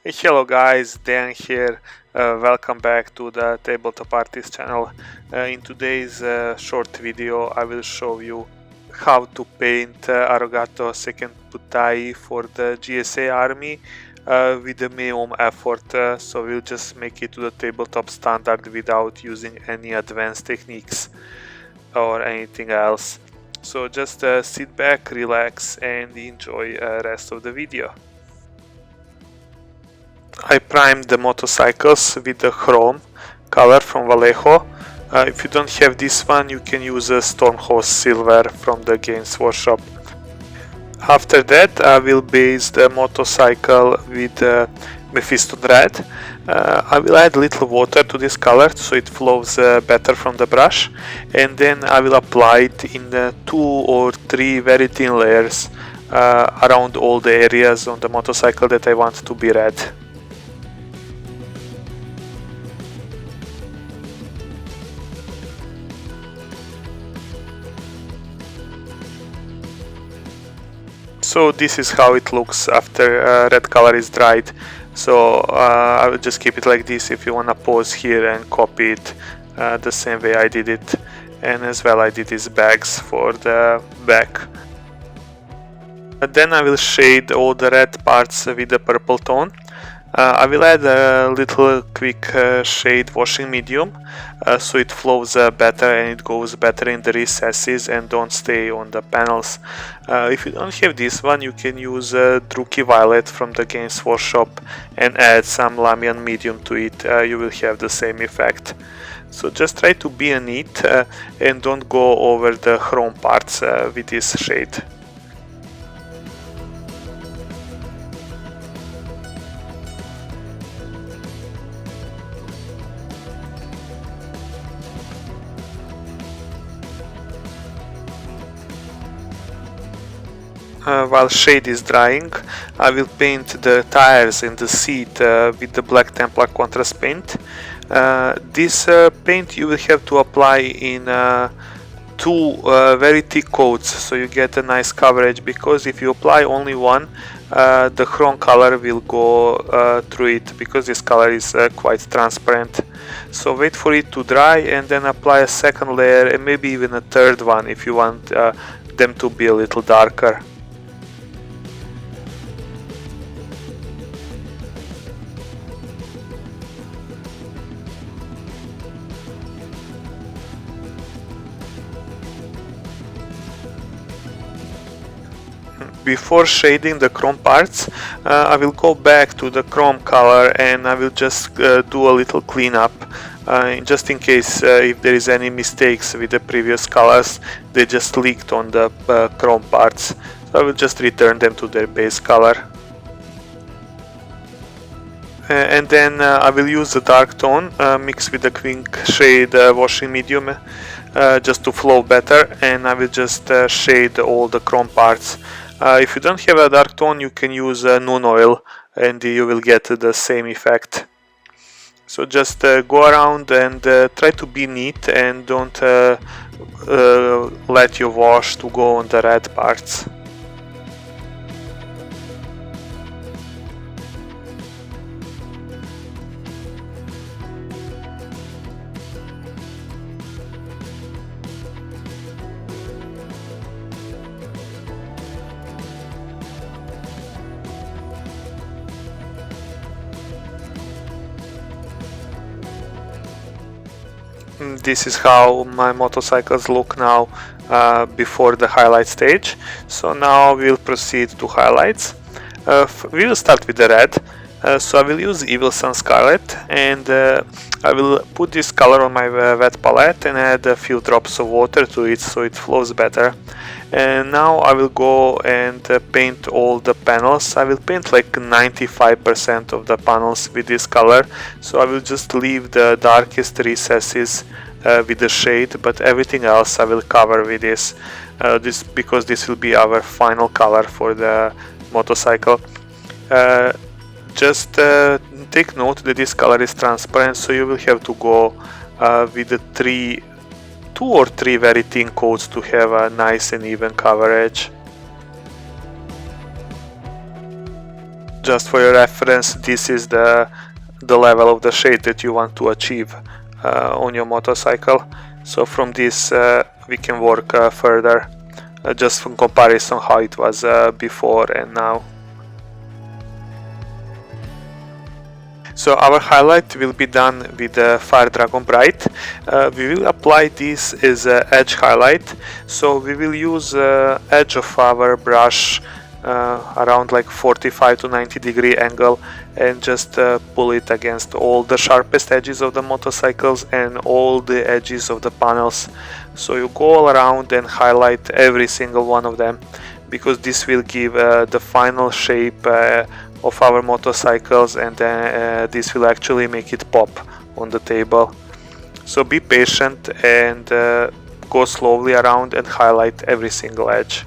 Hey, hello guys, Dan here. Welcome back to the Tabletop Artist channel. In today's short video I will show you how to paint Aragoto Senkenbutai for the JSA army with the minimum effort. So we'll just make it to the tabletop standard without using any advanced techniques or anything else. So just sit back, relax and enjoy the rest of the video. I primed the motorcycles with the chrome color from Vallejo. If you don't have this one, you can use a Stormhost silver from the Games Workshop. After that, I will base the motorcycle with Mephiston Red. I will add a little water to this color so it flows better from the brush, and then I will apply it in 2 or 3 very thin layers around all the areas on the motorcycle that I want to be red. So this is how it looks after red color is dried. So I will just keep it like this. If you want to pause here and copy it the same way I did it. And as well I did these bags for the back. Then I will shade all the red parts with the purple tone. I will add a little quick shade washing medium so it flows better and it goes better in the recesses and don't stay on the panels. If you don't have this one, you can use Drucci Violet from the Games Workshop and add some Lamian medium to it. You will have the same effect. So just try to be neat and don't go over the chrome parts with this shade. While shade is drying, I will paint the tires and the seat with the black Templar contrast paint. This paint you will have to apply in 2 very thick coats so you get a nice coverage, because if you apply only one, the chrome color will go through it, because this color is quite transparent. So wait for it to dry and then apply a second layer and maybe even a third one if you want them to be a little darker. Before shading the chrome parts, I will go back to the chrome color and I will just do a little cleanup, just in case if there is any mistakes with the previous colors, they just leaked on the chrome parts. So I will just return them to their base color. And then I will use the dark tone mixed with the quick shade washing medium just to flow better, and I will just shade all the chrome parts. If you don't have a dark tone, you can use Nuln oil and you will get the same effect. So just go around and try to be neat and don't let your wash to go on the red parts. This is how my motorcycles look now before the highlight stage. So now we'll proceed to highlights. We will start with the red. So I will use Evil Sun Scarlet, and I will put this color on my wet palette and add a few drops of water to it so it flows better. And now I will go and paint all the panels. I will paint like 95% of the panels with this color, so I will just leave the darkest recesses with the shade, but everything else I will cover with this, because this will be our final color for the motorcycle. Just take note that this color is transparent, so you will have to go with the 2 or 3 very thin coats to have a nice and even coverage. Just for your reference, this is the level of the shade that you want to achieve on your motorcycle. So from this we can work further, just from comparison how it was before and now. So our highlight will be done with Fire Dragon Bright. We will apply this as edge highlight, so we will use edge of our brush around like 45 to 90 degree angle and just pull it against all the sharpest edges of the motorcycles and all the edges of the panels. So you go all around and highlight every single one of them, because this will give the final shape of our motorcycles, and this will actually make it pop on the table. So be patient and go slowly around and highlight every single edge.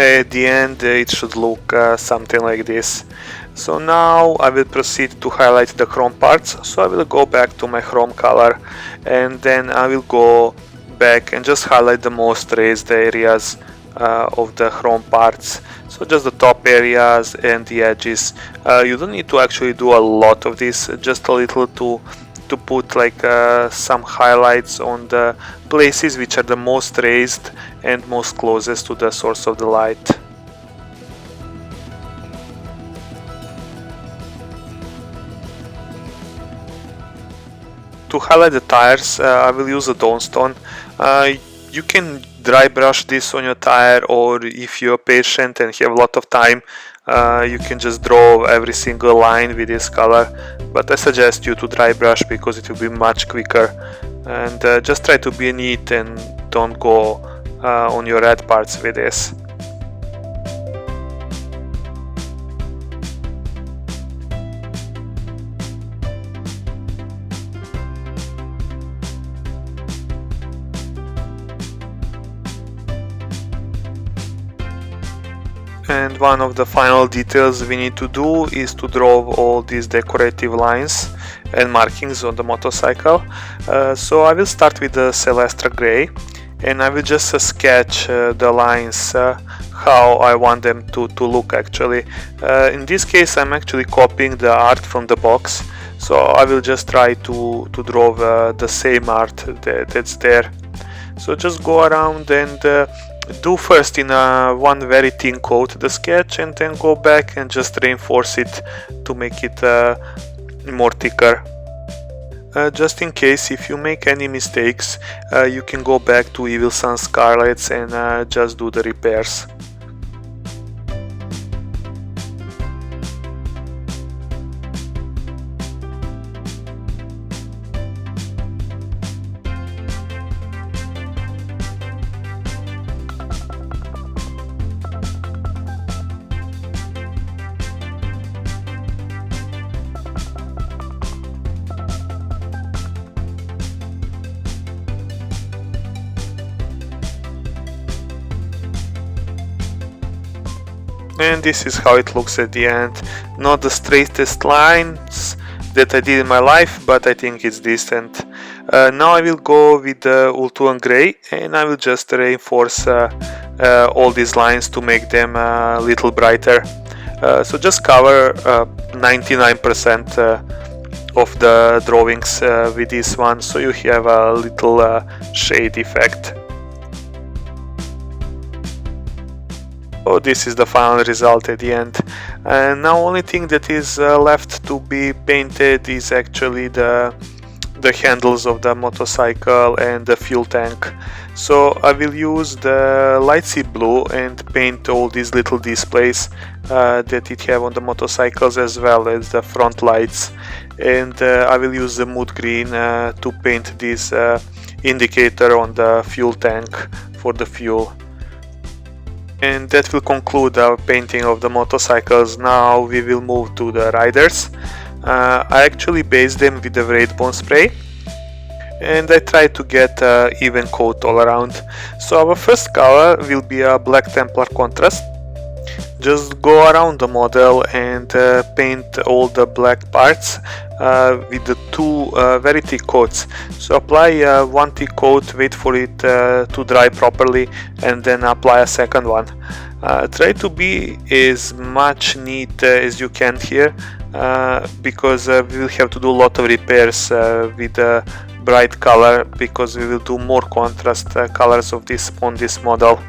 At the end it should look something like this. So now I will proceed to highlight the chrome parts. So I will go back to my chrome color, and then I will go back and just highlight the most raised areas of the chrome parts. So just the top areas and the edges. You don't need to actually do a lot of this, just a little to put like some highlights on the places which are the most raised and most closest to the source of the light. To highlight the tires, I will use a Dawnstone. You can dry brush this on your tire, or if you're patient and have a lot of time, you can just draw every single line with this color, but I suggest you to dry brush because it will be much quicker. And just try to be neat and don't go on your red parts with this. And one of the final details we need to do is to draw all these decorative lines and markings on the motorcycle. So I will start with the Celestra Grey, and I will just sketch the lines how I want them to look actually. In this case I'm actually copying the art from the box, so I will just try to draw the same art that's there. So just go around and do first in one very thin coat the sketch, and then go back and just reinforce it to make it more thicker. Just in case if you make any mistakes, you can go back to Evil Sunz Scarlets and just do the repairs. And this is how it looks at the end. Not the straightest lines that I did in my life, but I think it's decent. Now I will go with the Ulthuan Grey, and I will just reinforce all these lines to make them a little brighter. So just cover 99% of the drawings with this one, so you have a little shade effect. So this is the final result at the end. And now only thing that is left to be painted is actually the handles of the motorcycle and the fuel tank. So I will use the light sea blue and paint all these little displays that it have on the motorcycles, as well as the front lights. And I will use the Moot Green to paint this indicator on the fuel tank for the fuel. And that will conclude our painting of the motorcycles. Now we will move to the riders. I actually based them with the Wraithbone Spray. and I try to get even coat all around. So our first color will be a Black Templar contrast. Just go around the model and paint all the black parts with the two very thick coats. So apply one thick coat, wait for it to dry properly, and then apply a second one. Try to be as much neat as you can here, because we will have to do a lot of repairs with the bright color, because we will do more contrast colors of this on this model.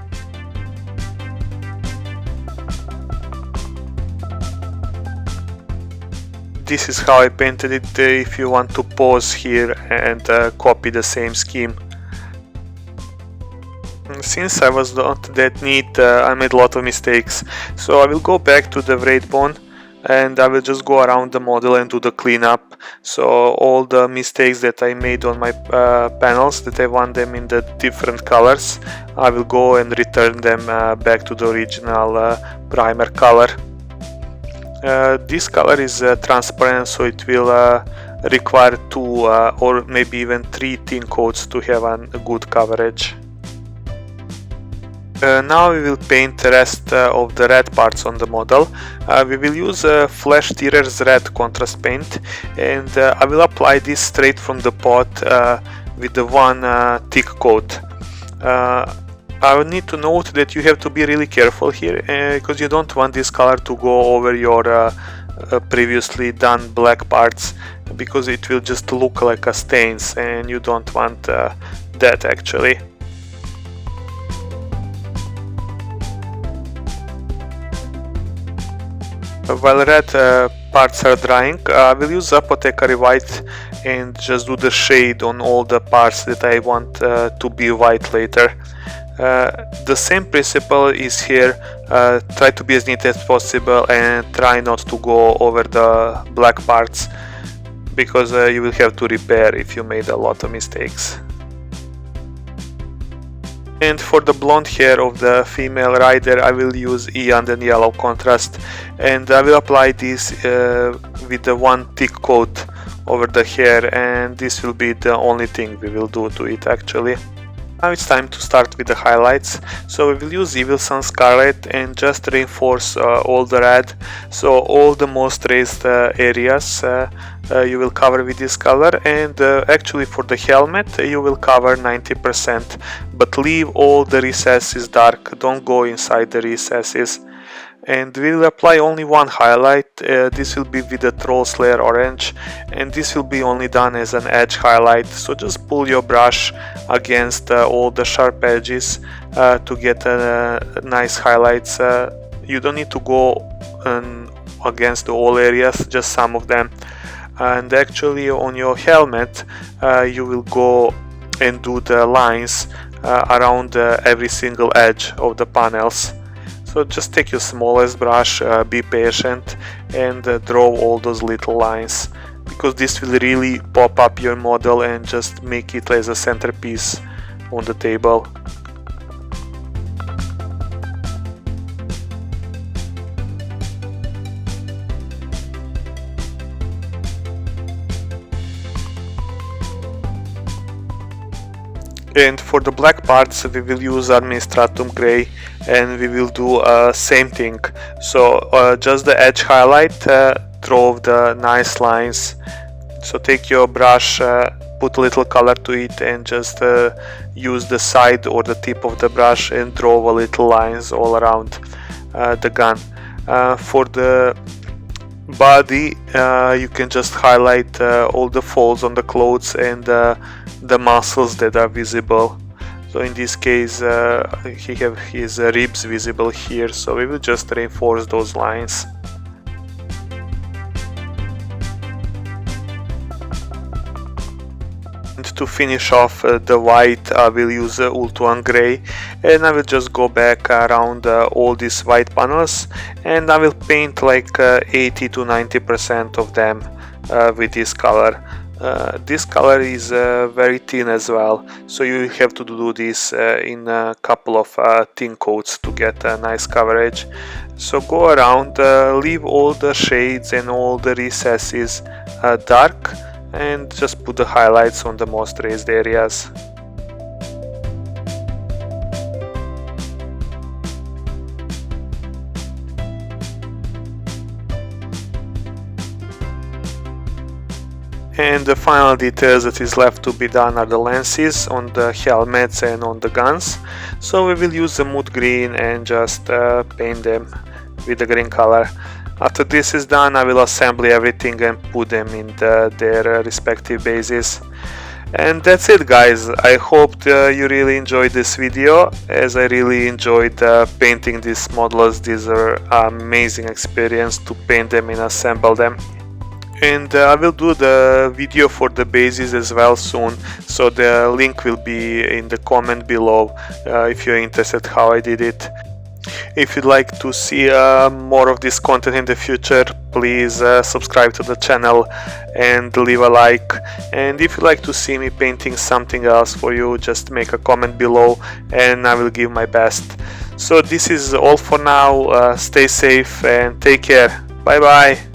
This is how I painted it, if you want to pause here and copy the same scheme. Since I was not that neat, I made a lot of mistakes, so I will go back to the Wraithbone and I will just go around the model and do the cleanup. So all the mistakes that I made on my panels, that I want them in the different colors, I will go and return them back to the original primer color. This color is transparent, so it will require 2 or maybe even 3 thin coats to have a good coverage. Now we will paint the rest of the red parts on the model. We will use Flash Tearer's red contrast paint, and I will apply this straight from the pot with the one thick coat. I would need to note that you have to be really careful here, because you don't want this color to go over your previously done black parts, because it will just look like a stains, and you don't want that actually. While red parts are drying, I will use Apothecary white and just do the shade on all the parts that I want to be white later. The same principle is here. Try to be as neat as possible and try not to go over the black parts, because you will have to repair if you made a lot of mistakes. And for the blonde hair of the female rider, I will use Iyanden yellow contrast, and I will apply this with the one thick coat over the hair, and this will be the only thing we will do to it actually. Now it's time to start with the highlights. So we will use Evil Sunz Scarlet and just reinforce all the red. So all the most raised areas you will cover with this color, and actually for the helmet you will cover 90%, but leave all the recesses dark, don't go inside the recesses. And we will apply only one highlight. This will be with the Troll Slayer orange, and this will be only done as an edge highlight. So just pull your brush against all the sharp edges to get nice highlights. You don't need to go against all areas, just some of them. And actually on your helmet you will go and do the lines around every single edge of the panels. So just take your smallest brush, be patient, and draw all those little lines, because this will really pop up your model and just make it as a centerpiece on the table. And for the black parts we will use Administratum Grey, and we will do same thing. So just the edge highlight, draw the nice lines. So take your brush, put a little color to it, and just use the side or the tip of the brush and draw a little lines all around the gun. For the body you can just highlight all the folds on the clothes and the muscles that are visible. So in this case he have his ribs visible here, so we will just reinforce those lines. And to finish off the white, I will use Ulthuan Grey, and I will just go back around all these white panels, and I will paint like 80 to 90% of them with this color. This color is very thin as well, so you have to do this in a couple of thin coats to get a nice coverage. So go around, leave all the shades and all the recesses dark, and just put the highlights on the most raised areas. And the final details that is left to be done are the lenses on the helmets and on the guns. So we will use the Moot Green and just paint them with the green color. After this is done, I will assemble everything and put them in their respective bases. And that's it, guys. I hope you really enjoyed this video, as I really enjoyed painting these models. These are amazing experience to paint them and assemble them. And I will do the video for the bases as well soon, so the link will be in the comment below if you're interested how I did it. If you'd like to see more of this content in the future, please subscribe to the channel and leave a like. And if you'd like to see me painting something else for you, just make a comment below and I will give my best. So this is all for now. Stay safe and take care. Bye bye.